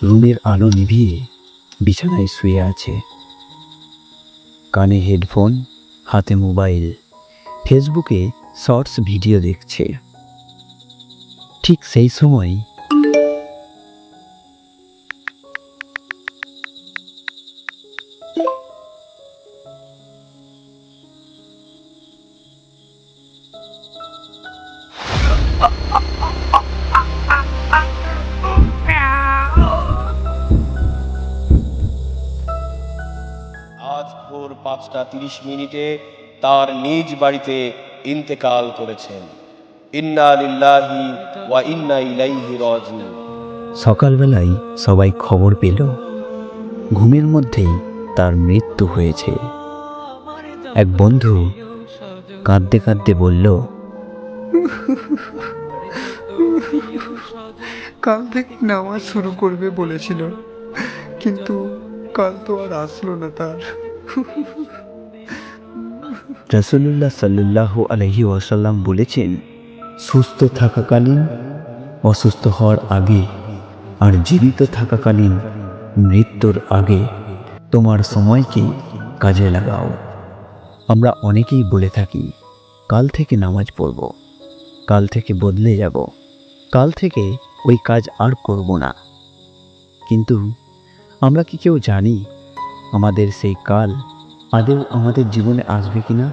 রুমের আলো নিভিয়ে বিছানায় শুয়ে আছে, কানে হেডফোন, হাতে মোবাইল, ফেসবুকে শর্টস ভিডিও দেখছে। ঠিক সেই সময় আজ ভোর 5টা 30 মিনিটে তার নিজ বাড়িতে ইন্তেকাল করেছেন। ইন্না লিল্লাহি ওয়া ইন্না ইলাইহি রাজিউন। সকালবেলায় সবাই খবর পেল ঘুমের মধ্যেই তার মৃত্যু হয়েছে। এক বন্ধু কাঁদতে কাঁদতে বলল, কাল থেকে নামাজ শুরু করবে বলেছিল, কিন্তু কাল তো আর আসলো না তার। রাসূলুল্লাহ সাল্লাল্লাহু আলাইহি ওয়াসাল্লাম বলেছেন, সুস্থ থাকাকালীন, অসুস্থ হওয়ার আগে আর জীবিত থাকাকালীন মৃত্যুর আগে তোমার সময়কে কাজে লাগাও। আমরা অনেকেই বলে থাকি, কাল থেকে নামাজ পড়ব, কাল থেকে বদলে যাব, কাল থেকে ওই কাজ আর করব না। কিন্তু আমরা কি কেউ জানি আমাদের সেই কাল আদৌ আমাদের জীবনে আসবে কিনা?